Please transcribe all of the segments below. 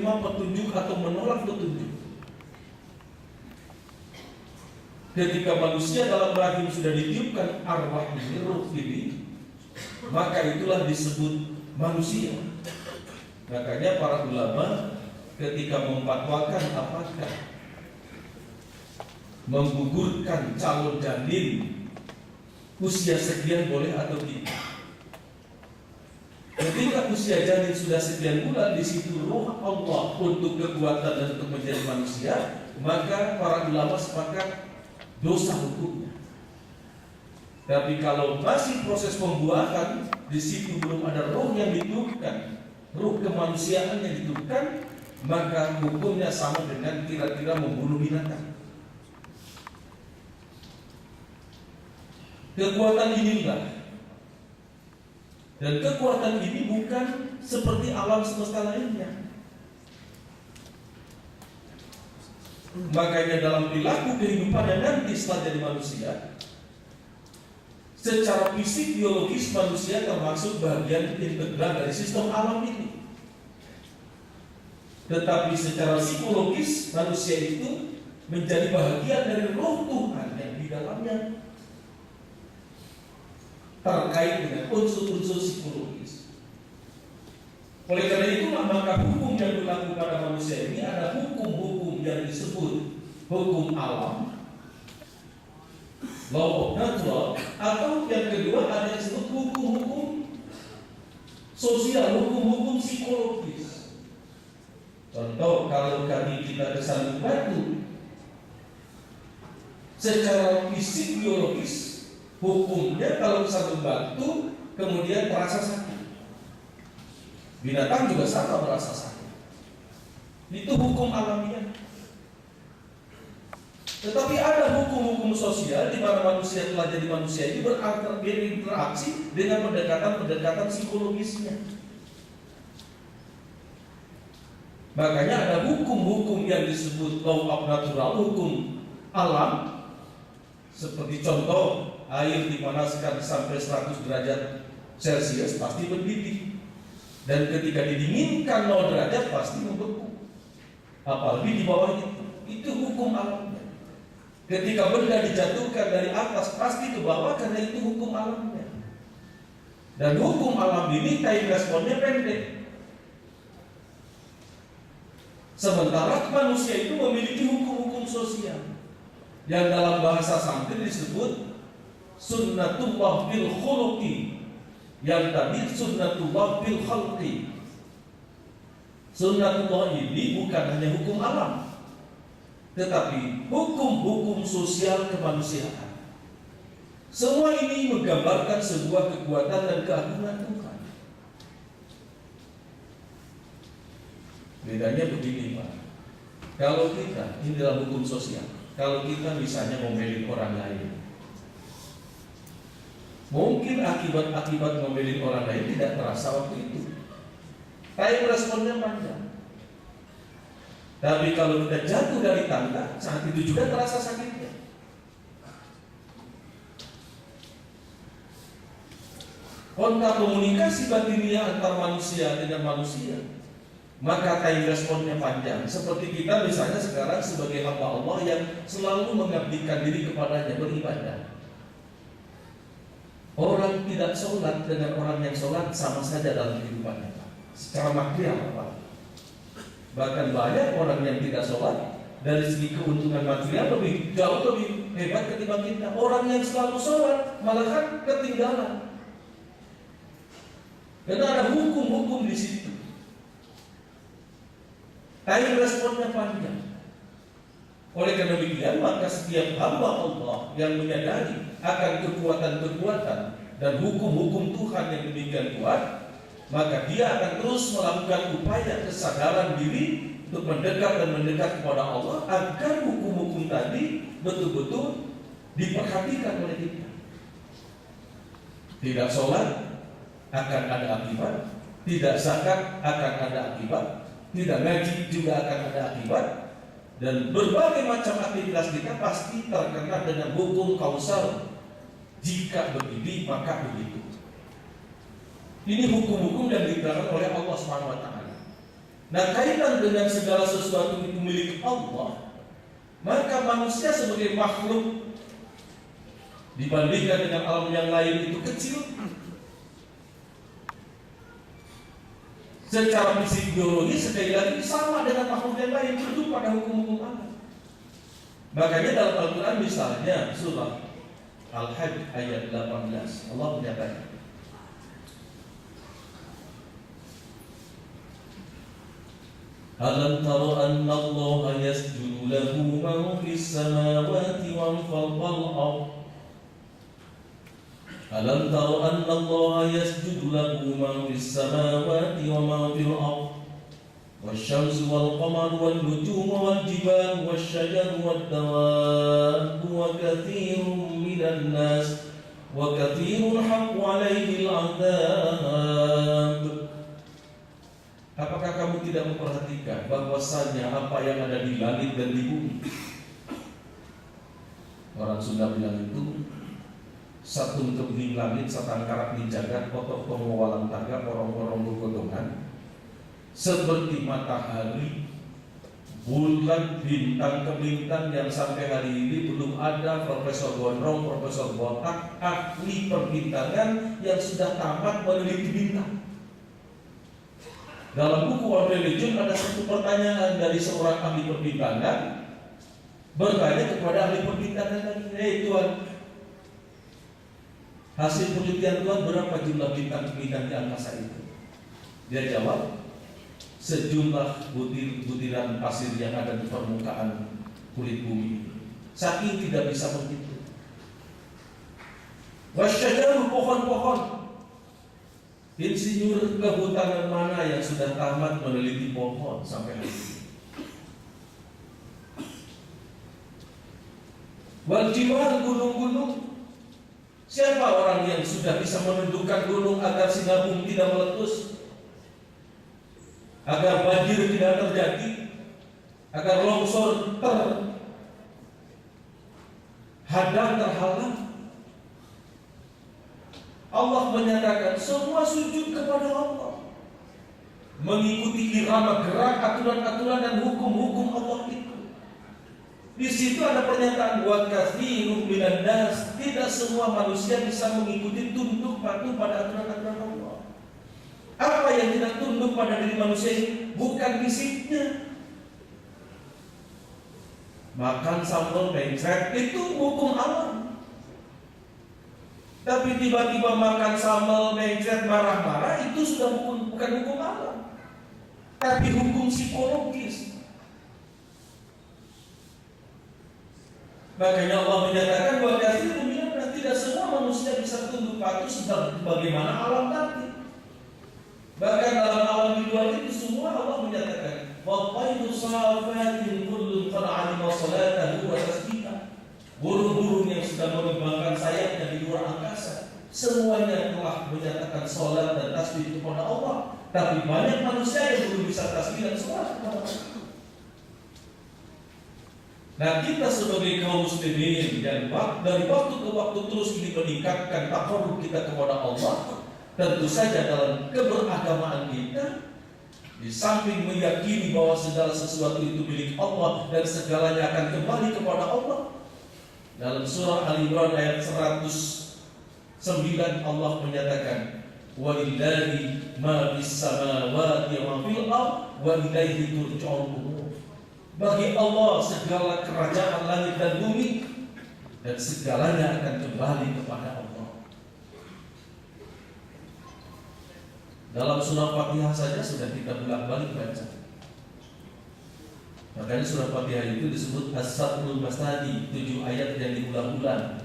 petunjuk atau menolak petunjuk. Ketika manusia dalam rahim sudah ditiupkan arwah ini, ruh ini, maka itulah disebut manusia. Makanya para ulama ketika memfatwakan apakah menggugurkan calon janin usia sekian boleh atau tidak. Ketika usia janin sudah sekian bulan, di situ roh Allah untuk kekuatan dan untuk menjadi manusia, maka para ulama sepakat dosa hukumnya. Tapi kalau masih proses pembuahan, di situ belum ada roh yang ditiupkan, roh kemanusiaan yang ditiupkan, maka hukumnya sama dengan kira-kira membunuh binatang. Kekuatan inilah, dan kekuatan ini bukan seperti alam semesta lainnya. Makanya dalam perilaku kehidupannya nanti setelah jadi manusia, secara fisik biologis manusia termasuk bagian integral dari sistem alam ini. Tetapi secara psikologis manusia itu menjadi bagian dari roh Tuhan yang di dalamnya, terkait dengan unsur-unsur psikologis. Oleh karena itulah maka hukum yang berlaku pada manusia ini ada hukum-hukum yang disebut hukum alam, law of natural, atau yang kedua ada yang disebut hukum-hukum sosial, hukum-hukum psikologis. Contoh, kalau kita kesandung batu, secara fisik biologis hukumnya kalau satu batu kemudian terasa sakit. Binatang juga sama merasa sakit. Itu hukum alamiah. Tetapi ada hukum-hukum sosial di mana manusia telah jadi manusia ini berinteraksi dengan pendekatan-pendekatan psikologisnya. Makanya ada hukum-hukum yang disebut law of natural, hukum alam. Seperti contoh, air dipanaskan sampai 100 derajat Celcius pasti mendidih, dan ketika didinginkan 0 derajat pasti membeku. Apalagi di bawah itu hukum alamnya. Ketika benda dijatuhkan dari atas pasti ke bawah karena itu hukum alamnya. Dan hukum alam ini time responnya pendek. Sementara manusia itu memiliki hukum-hukum sosial yang dalam bahasa Sanskrit disebut sunnatullah bil khuluqi, yang tadi sunnatullah bil khalqi. Sunnatullah ini bukan hanya hukum alam, tetapi hukum-hukum sosial kemanusiaan. Semua ini menggambarkan sebuah kekuatan dan keagungan Tuhan. Bedanya begini Pak, kalau kita, ini dalam hukum sosial, kalau kita misalnya ngomelin orang lain, mungkin akibat ngomelin orang lain tidak terasa waktu itu, time responnya panjang. Tapi kalau kita jatuh dari tangga, saat itu juga terasa sakitnya. Kontak komunikasi batiniah antar manusia dengan manusia, maka time responnya panjang. Seperti kita misalnya sekarang sebagai hamba Allah yang selalu mengabdikan diri kepadanya, beribadah. Orang tidak sholat dengan orang yang sholat sama saja dalam kehidupannya, secara material Pak. Bahkan banyak orang yang tidak sholat dari segi keuntungan material jauh lebih hebat ketimbang kita. Orang yang selalu sholat malahan ketinggalan, karena ada hukum-hukum di situ. Time responnya panjang. Oleh karena demikian, maka setiap hamba Allah yang menyadari akan kekuatan-kekuatan dan hukum-hukum Tuhan yang demikian kuat, maka dia akan terus melakukan upaya kesadaran diri untuk mendekat dan mendekat kepada Allah agar hukum-hukum tadi betul-betul diperhatikan oleh kita. Tidak sholat akan ada akibat, tidak zakat akan ada akibat, tidak ngaji juga akan ada akibat, dan berbagai macam aktivitas kita pasti terkena dengan hukum kausal. Jika begini maka begitu. Ini hukum-hukum yang diberikan oleh Allah SWT. Nah, kaitan dengan segala sesuatu itu milik Allah, maka manusia sebagai makhluk dibandingkan dengan alam yang lain itu kecil. Secara fisik biologi sekali lagi sama dengan makhluk yang lain, tunduk pada hukum-hukum Allah. Makanya dalam Al-Quran misalnya surah Al-Hajj ayat 18 Allah menyatakan, Alam tara anna Allah yasjudu lahu man fis samawati wa man fil ardh. Alam tara anna Allah yasjudu lahu man fis samawati wa man fil ardh. Wasyamsu wal qamaru wan nujumu wal jibalu wasyajaru wad dawabu wa katsirun minan nas wa katsirun haqqu 'alaihi al-'adzab. Apakah kamu tidak memperhatikan bahwasanya apa yang ada di langit dan di bumi? Orang Sunda bilang itu satu untuk di langit, satang karak di jagat, kotor pengawalan taga, orang-orang bergodongan, seperti matahari, bulan, bintang ke bintang yang sampai hari ini belum ada Profesor Gondrong, Profesor Botak, ahli perbintangan yang sudah tamat meneliti bintang. Dalam buku World Religion ada satu pertanyaan dari seorang ahli perbintangan bertanya kepada ahli perbintangan tadi, Tuhan, hasil penelitian Tuhan berapa jumlah bintang-bintang di angkasa itu? Dia jawab, sejumlah butiran pasir yang ada di permukaan kulit bumi. Saking tidak bisa menghitung. Wasyajaru, pohon-pohon. Insinyur kehutanan mana yang sudah tamat meneliti pohon sampai hari ini? Wal jibal, gunung-gunung. Siapa orang yang sudah bisa menundukkan gunung agar sinabung tidak meletus, agar banjir tidak terjadi, agar longsor terhalang? Allah menyatakan semua sujud kepada Allah, mengikuti irama gerak, aturan-aturan dan hukum-hukum Allah itu. Di situ ada pernyataan wa katsirun minan nas, tidak semua manusia bisa mengikuti tunduk patuh pada aturan-aturan Allah. Apa yang tidak tunduk pada diri manusia ini? Bukan fisiknya. Makan sambal mencret itu hukum alam. Tapi tiba-tiba makan sambal mencret marah-marah itu sudah bukan hukum alam, tapi hukum psikologis. Makanya Allah menyatakan bahwa tidak semua manusia bisa tunduk patuh sebagaimana alam tadi. Bahkan dalam alam di luar itu semua Allah menyatakan wattairu safatin kullun qad 'alima salatahu wa tasbihah. Burung-burung yang sudah mengembangkan sayapnya di luar angkasa, semuanya telah menyatakan salat dan tasbih kepada Allah. Tapi banyak manusia yang belum bisa tasbih dan salat kepada Allah. Nah, kita sebagai kaum muslimin yang dari waktu ke waktu terus ini meningkatkan takarrub kita kepada Allah, tentu saja dalam keberagamaan kita, di samping meyakini bahwa segala sesuatu itu milik Allah dan segalanya akan kembali kepada Allah. Dalam surah Al-Imran ayat 109 Allah menyatakan walillahi ma fis samawati wa fil ardh wa ilaihi turja'ul umur. Bagi Allah segala kerajaan langit dan bumi, dan segalanya akan kembali kepada Allah. Dalam surah Fatihah saja sudah kita bolak-balik baca. Makanya surah Fatihah itu disebut As-Sabrul Masadi, 7 ayat yang diulang-ulang.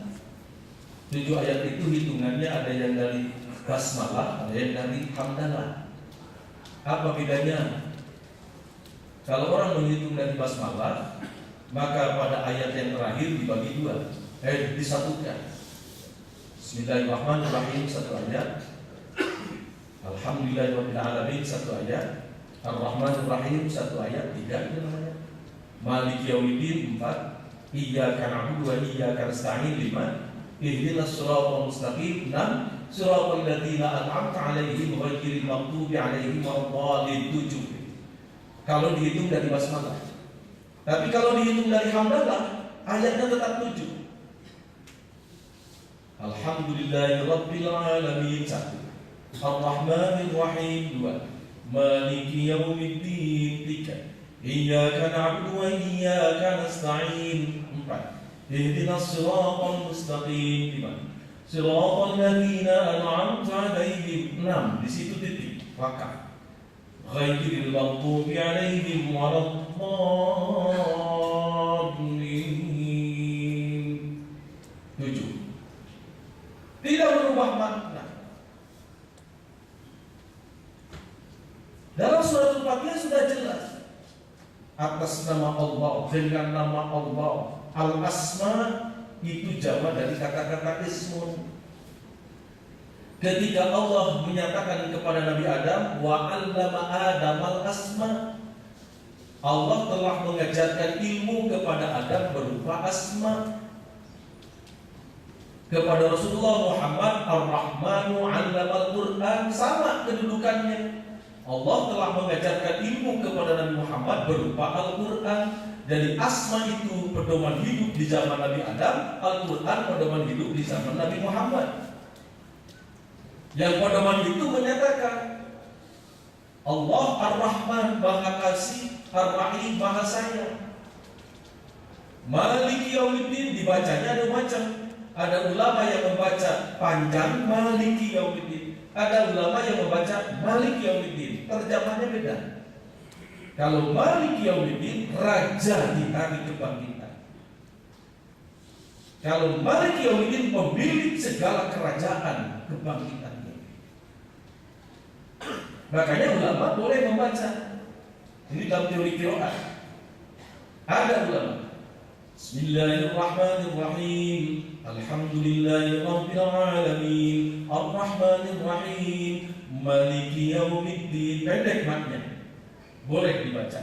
7 ayat itu hitungannya ada yang dari Basmalah, ada yang dari Hamdalah. Apa bedanya? Kalau orang menghitung dari Basmalah, maka pada ayat yang terakhir dibagi dua, disatukan. Bismillahirrahmanirrahim satu ayat, Alhamdulillahirrahmanirrahim satu ayat, Ar-Rahmanirrahim satu ayat, 3 Maliki yaumiddin 4, Iyyaka na'budu wa iyyaka nasta'in 5, Ihdinas siratal mustaqim 6, Siratal ladzina an'amta 'alaihim ghairil maghdubi 'alaihim waladdallin 7. kalau dihitung dari basmalah. Tapi kalau dihitung dari hamdalah, ayatnya tetap 7. Alhamdulillahirabbil alamin 1. Ar-Rahmanir Rahim 2. Maliki yaumiddin 3. Iyyaka na'budu wa iyyaka nasta'in 4. Ihdinas siratal mustaqim 5. Siratal ladzina an'amta 'alaihim 6. Di situ titik wakaf. Ghairil maghdubi 'alaihim waladdallin 7. Tidak berubah makna. Dalam surat Al-Fatihah sudah jelas atas nama Allah, dengan nama Allah. Al-Asma itu jamak dari kata-kata ismun. Ketika Allah menyatakan kepada Nabi Adam, wa 'allama Adam al-asma, Allah telah mengajarkan ilmu kepada Adam berupa asma. Kepada Rasulullah Muhammad, Ar-Rahmanu 'allamal Qur'an, sama kedudukannya. Allah telah mengajarkan ilmu kepada Nabi Muhammad berupa Al-Quran. Jadi asma itu pedoman hidup di zaman Nabi Adam, Al-Quran pedoman hidup di zaman Nabi Muhammad. Yang pedoman itu menyatakan Allah Ar-Rahman, Maha Kasih, Ar-Rahim, Maha Sayang. Maliki Yaumiddin dibacanya ada macam. Ada ulama yang membaca panjang Maliki Yaumiddin. Ada ulama yang membaca Maliki Yaumiddin, terjemahnya beda. Kalau Maliki Yaumiddin, raja di hari kebangkitan. Kalau Maliki Yaumiddin, pemilik segala kerajaan kebangkitannya. Makanya ulama boleh membaca. Ini dalam teori qiraat. Ada ulama. Bismillahirrahmanirrahim. Alhamdulillahirabbil alamin. Ar-Rahmanir Rahim. Maliki yaumiddin. Pendek maknanya. Boleh dibaca.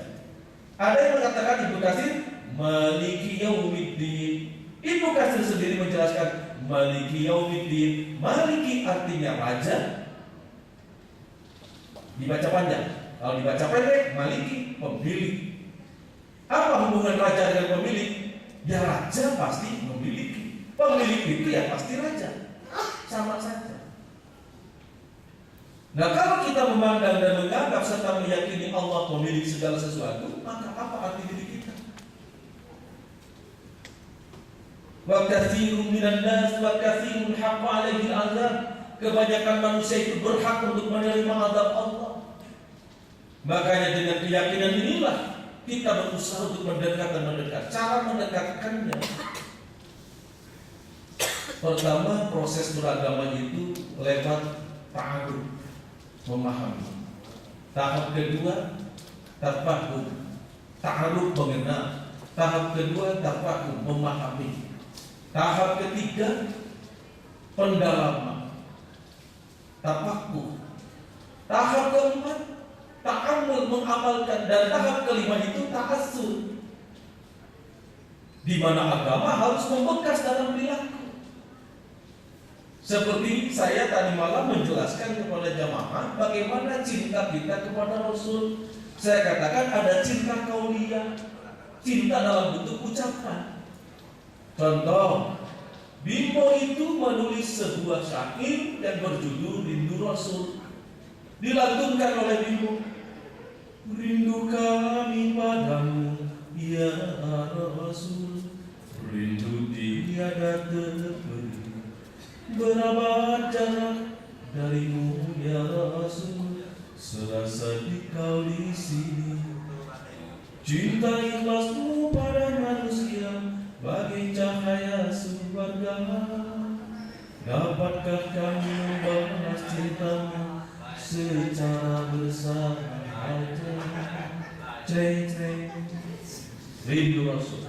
Ada yang mengatakan Ibnu Katsir Maliki yaumiddin. Ibnu Katsir sendiri menjelaskan Maliki yaumiddin. Maliki artinya raja. Dibaca panjang. Kalau dibaca pendek, Maliki pemilik. Apa hubungan raja dengan pemilik? Ya raja pasti memiliki. Pemilik itu ya pasti raja. Sama saja. Nah, kalau kita memandang dan menganggap serta meyakini Allah pemilik segala sesuatu, maka apa arti diri kita? Wa katsirun minan nas wa katsirun haqqo 'alaihi al-'adzab. Kebanyakan manusia itu berhak untuk menerima azab Allah. Makanya dengan keyakinan inilah kita berusaha untuk mendekat dan mendekat. Cara mendekatkannya, pertama proses beragama itu lewat ta'aruf, memahami. Tahap kedua tafahum, ta'aruf mengenal. Tahap kedua tafahum, memahami. Tahap ketiga pendalaman, tafakuh. Tahap keempat ta'amul, mengamalkan. Dan tahap kelima itu ta'assur, di mana agama harus membekas dalam perilaku. Seperti saya tadi malam menjelaskan kepada jamaah bagaimana cinta kita kepada Rasul. Saya katakan ada cinta qauliyah, cinta dalam bentuk ucapan. Contoh, Bimo itu menulis sebuah syair yang berjudul Rindu Rasul. Dilantunkan oleh Bimo. Rindu kami padamu, ya Rasul. Rindu tiada terperi. Berapa jarak darimu, ya Rasul. Serasa di kau di sini. Cinta ikhlasmu pada manusia bagai cahaya surga. Dapatkah kami membalas cintamu secara bersama? Rindu Rasul.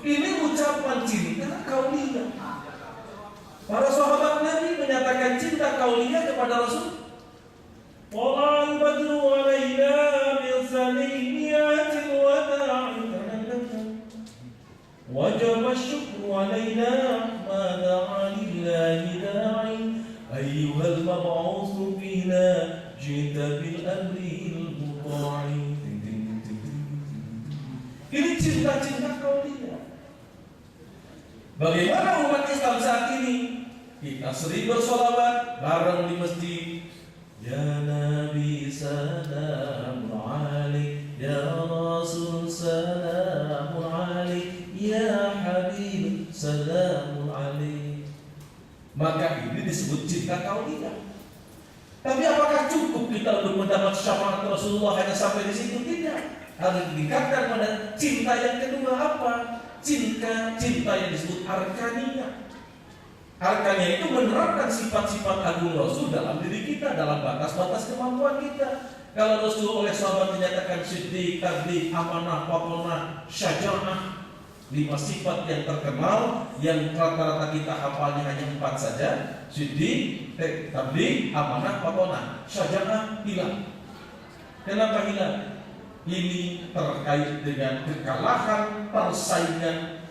Ini ucapan cinta qauliyah. Para sahabat Nabi menyatakan cinta qauliyah kepada Rasul. Walal badru alaina min saniyati wajib syukru alaina ma da'a lillahi da'i ayyuhal mab'utsu fina jita bil amri al-muta'i. Ini cinta-cinta kaulia. Bagaimana umat Islam saat ini? Kita sering bersolawat bareng di masjid. Ya Nabi salamun alaik, Ya Rasul salamun alaik, Ya Habib salamun alaik. Maka ini disebut cinta kaulia. Tapi apakah cukup kita untuk mendapat syafaat Rasulullah hanya sampai di situ? Tidak. Harus ditingkatkan pada cinta yang kedua apa? Cinta yang disebut arkaniyah. Arkaniyah itu menerapkan sifat-sifat agung Rasul dalam diri kita, dalam batas-batas kemampuan kita. Kalau Rasul oleh sahabat dinyatakan siddiq, tabligh, amanah, wakonah, syaja'ah, 5 sifat yang terkenal yang rata-rata kita hafalnya hanya 4 saja. Siddiq, tabligh, amanah, wakonah, syaja'ah hilang. Kenapa hilang? Ini terkait dengan kekalahan persaingan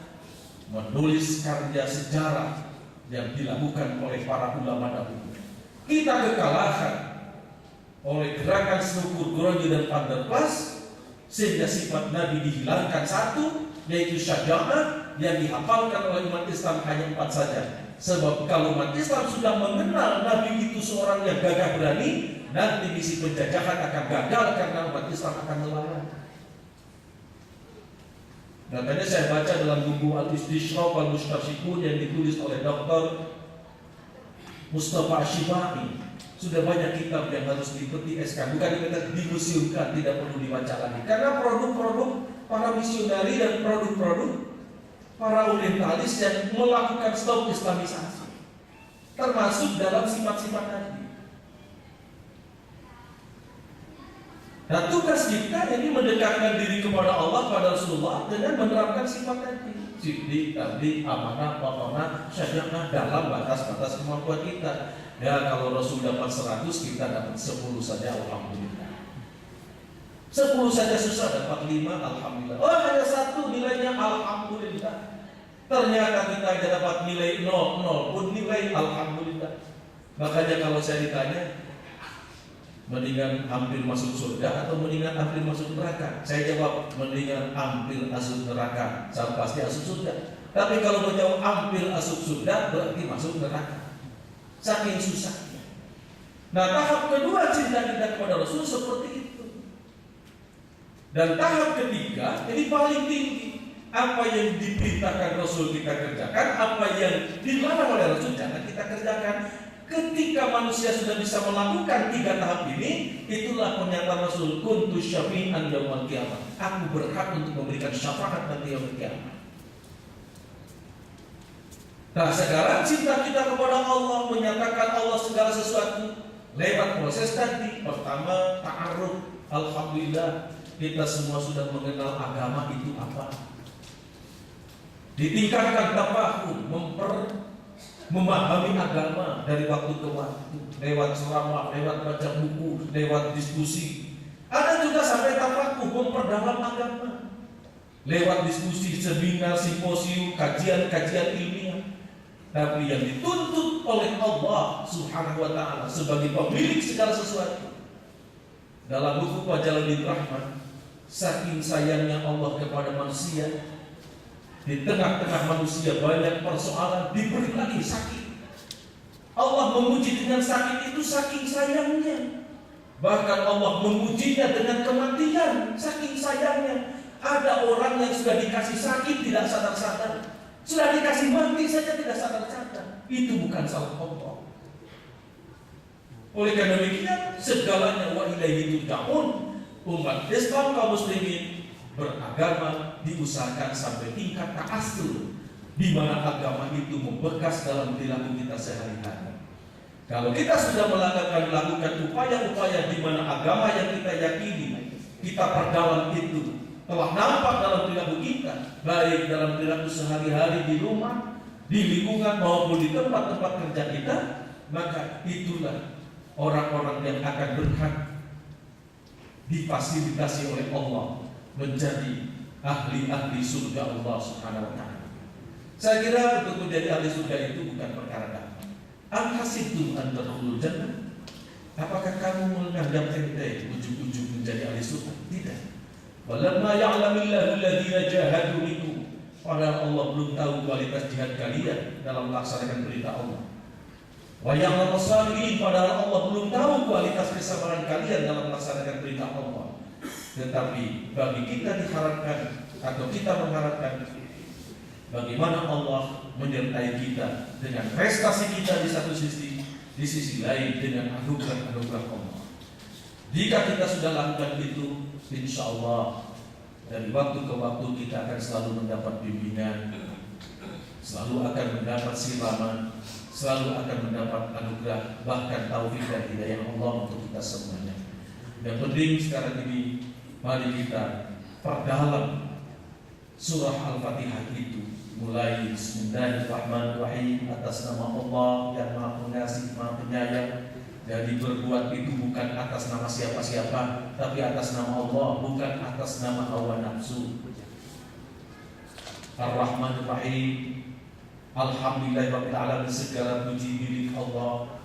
menulis karya sejarah yang dilakukan oleh para ulama dahulu. Kita kekalahan oleh gerakan struktur Groningen dan Van der Plas, sehingga sifat Nabi dihilangkan satu, yaitu syaja'ah yang dihafalkan oleh umat Islam hanya 4 saja. Sebab kalau umat Islam sudah mengenal Nabi itu seorang yang gagah berani, nanti misi penjajahan akan gagal karena umat Islam akan melawan. Makanya saya baca dalam buku Al-Istishraf Al-Mustarsyikun yang ditulis oleh Dr. Mustafa Ashimai. Sudah banyak kitab yang harus dipetik SK, bukan dimuseumkan, tidak perlu dibaca lagi. Karena produk-produk para misionari dan produk-produk para orientalis yang melakukan stop islamisasi, termasuk dalam sifat-sifat Nabi. Nah, tugas kita ini mendekatkan diri kepada Allah, pada Rasulullah dengan menerapkan sifat tadi. Siddiq, tabligh, amanah, wakonah, syaja'ah dalam batas-batas kemampuan kita. Ya, kalau Rasul dapat 100, kita dapat 10 saja, alhamdulillah. 10 saja susah, dapat 5, alhamdulillah. Oh, hanya 1 nilainya, alhamdulillah. Ternyata kita hanya dapat nilai 0 pun nilai, alhamdulillah. Makanya kalau saya ditanya, mendingan hampir masuk surga atau mendingan hampir masuk neraka? Saya jawab, mendingan hampir masuk neraka, saya pasti masuk surga. Tapi kalau menjawab hampir masuk surga, berarti masuk neraka. Saking susahnya. Nah, tahap kedua cinta kita kepada Rasul seperti itu. Dan tahap ketiga, ini paling tinggi. Apa yang diperintahkan Rasul kita kerjakan, apa yang dilarang oleh Rasul jangan kita kerjakan. Ketika manusia sudah bisa melakukan 3 tahap ini, itulah pernyataan Rasul, kuntu syafi'an yaumil qiyamah. Aku berhak untuk memberikan syafaat nanti yaumil qiyamah. Nah, sekarang cinta kita kepada Allah, menyatakan Allah segala sesuatu lewat proses tadi. Pertama, ta'aruf. Alhamdulillah, kita semua sudah mengenal agama itu apa. Ditingkatkan tafahum, memahami agama dari waktu ke waktu, lewat ceramah, lewat baca buku, lewat diskusi. Ada juga sampai tafakuh, memperdalam agama lewat diskusi, seminar, simposium, kajian-kajian ilmiah. Tapi yang dituntut oleh Allah Subhanahu wa ta'ala sebagai pemilik segala sesuatu, dalam buku Majaladdin Rahman, saking sayangnya Allah kepada manusia, di tengah-tengah manusia banyak persoalan, diberi lagi sakit. Allah memuji dengan sakit itu saking sayangnya. Bahkan Allah memujinya dengan kematian saking sayangnya. Ada orang yang sudah dikasih sakit tidak sadar-sadar, sudah dikasih mati saja tidak sadar-sadar. Itu bukan salah Allah. Oleh karena demikian, segalanya wa ilaihi turja'un. Umat Islam kaum muslimin beragama diusahakan sampai tingkat ta'assur, di mana agama itu membekas dalam perilaku kita sehari-hari. Kalau kita sudah melakukan upaya-upaya di mana agama yang kita yakini, kita perdalam itu telah nampak dalam perilaku kita, baik dalam perilaku sehari-hari di rumah, di lingkungan maupun di tempat-tempat kerja kita, maka itulah orang-orang yang akan berhak difasilitasi oleh Allah menjadi ahli-ahli surga Allah Subhanahu wa ta'ala. Saya kira untuk menjadi ahli surga itu bukan perkara gampang. Al-hasibtum an tadkhulul jannah? Apakah kamu menganggap enteng ujung-ujung menjadi ahli surga? Tidak. Walamma ya'lamillahu alladziina jahadu minkum. Padahal Allah belum tahu kualitas jihad kalian dalam melaksanakan perintah Allah. Wa ya'lamu as-sabirin, padahal Allah belum tahu kualitas kesabaran kalian dalam melaksanakan perintah Allah. Tetapi bagi kita diharapkan atau kita mengharapkan bagaimana Allah menyertai kita dengan prestasi kita di satu sisi, di sisi lain dengan anugerah-anugerah Allah. Jika kita sudah lakukan itu, insya Allah dari waktu ke waktu kita akan selalu mendapat bimbingan, selalu akan mendapat siraman, selalu akan mendapat anugerah, bahkan taufik dan hidayah Allah untuk kita semuanya. Yang penting sekarang ini, mari kita perdalam surah Al-Fatihah itu, mulai Bismillahirrahmanirrahim, atas nama Allah yang Maha Pengasih, Maha Penyayang. Jadi berbuat itu bukan atas nama siapa-siapa, tapi atas nama Allah, bukan atas nama hawa nafsu. Ar-Rahmanir-Rahim, Alhamdulillahirabbil alamin, segala puji milik Allah.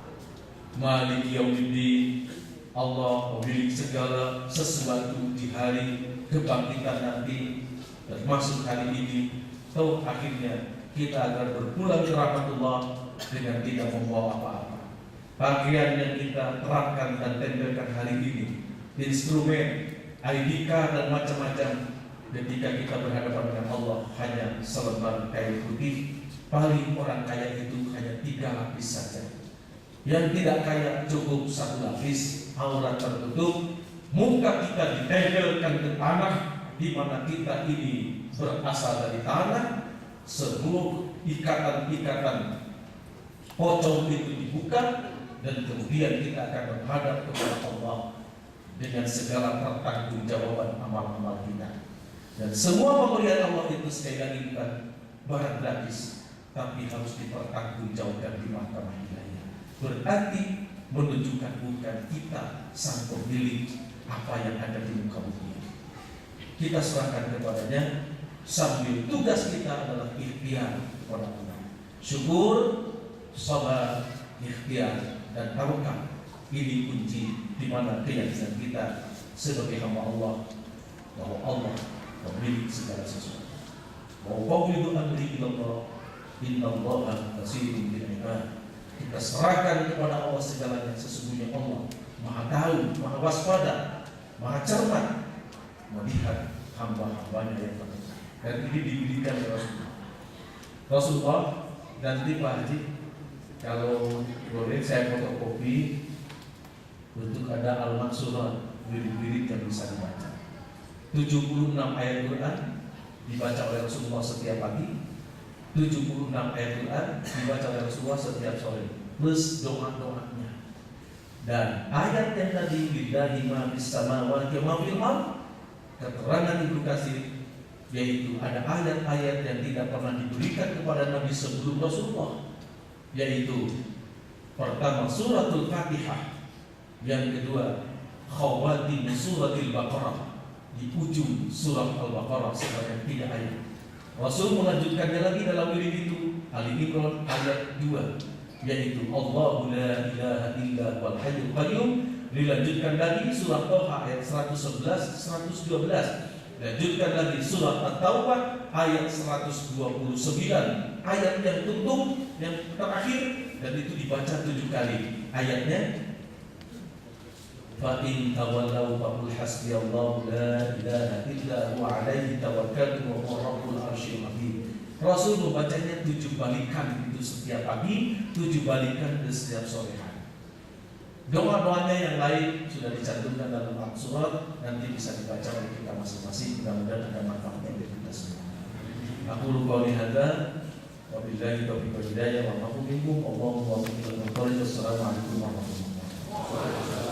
Malik Yaumiddin, Allah memiliki segala sesuatu di hari kebangkitan nanti, termasuk hari ini. Tahu akhirnya kita agar berpulang ke rahmatullah dengan tidak membawa apa-apa. Pakaian yang kita terapkan dan tempelkan hari ini, instrumen, ID card dan macam-macam, ketika kita berhadapan dengan Allah hanya selembar kain putih. Paling orang kaya itu hanya 3 lapis saja. Yang tidak kaya cukup 1 lapis, aurat tertutup, muka kita ditempelkan ke tanah, di mana kita ini berasal dari tanah. Seluruh ikatan-ikatan pocong itu dibuka, dan kemudian kita akan menghadap kepada Allah dengan segala pertanggungjawaban amal-amal kita. Dan semua pemberian Allah itu sekali lagi bukan barang gratis, tapi harus dipertanggungjawabkan di mahkamah ilahiyah. Berarti menunjukkan bukan kita sang pemilik apa yang ada di muka bumi. Kita serahkan kepadanya, sambil tugas kita adalah ikhtiar kepada Allah. Syukur, sabar, ikhtiar dan tawakal. Ini kunci di mana keyakinan kita sebagai hamba Allah bahwa Allah memiliki segala sesuatu. Wa qawlidu amri ila Allah, innallaha basirun bil ibad. Kita serahkan kepada Allah segalanya. Sesungguhnya Allah Maha tahu, Maha waspada, Maha cermat melihat hamba-hambanya yang benar. Dan ini diberikan oleh Rasulullah. Dan di Pak Haji, kalau boleh saya fotokopi untuk ada al-maksurat, wirid-wirid yang bisa dibaca. 76 ayat Quran dibaca oleh Rasulullah setiap pagi, 76 ayat Quran dibaca oleh Rasulullah setiap sore, plus doa-doanya. Dan ayat yang tadi, billahi ma fis samawati wa ma fil ardh, keterangan Ibnu Katsir, yaitu ada ayat-ayat yang tidak pernah diberikan kepada Nabi sebelum Rasulullah, yaitu pertama suratul Fatihah, yang kedua khawatim suratul Baqarah, di ujung surah Al-Baqarah sebanyak 3 ayat. Rasul melanjutkannya lagi dalam wirid itu, Ali Imran ayat 2, yaitu Allahu la ilaha illa huwal hayyul qayyum. Dilanjutkan lagi surah Thaha ayat 111, 112. Lanjutkan lagi surah At-Taubah ayat 129, ayat yang tutup yang terakhir, dan itu dibaca 7 kali. Ayatnya fa in tawallaw faqul hasbiyallahu la ilaha illa huwa alaihi tawakkaltu wa huwa rabbul arsyil azim. Rasul membacanya 7 balikan itu setiap pagi, 7 balikan di setiap sore hari. Doa-doanya yang lain sudah dicantumkan dalam surat, nanti bisa dibaca oleh kita masing-masing. Mudah-mudahan ada manfaatnya untuk kita semua. Aku lupa hadza, wabillahi taufiq wal hidayah, wa ma minkum, Allahumma wa bihamdihi. Assalamualaikum warahmatullahi wabarakatuh.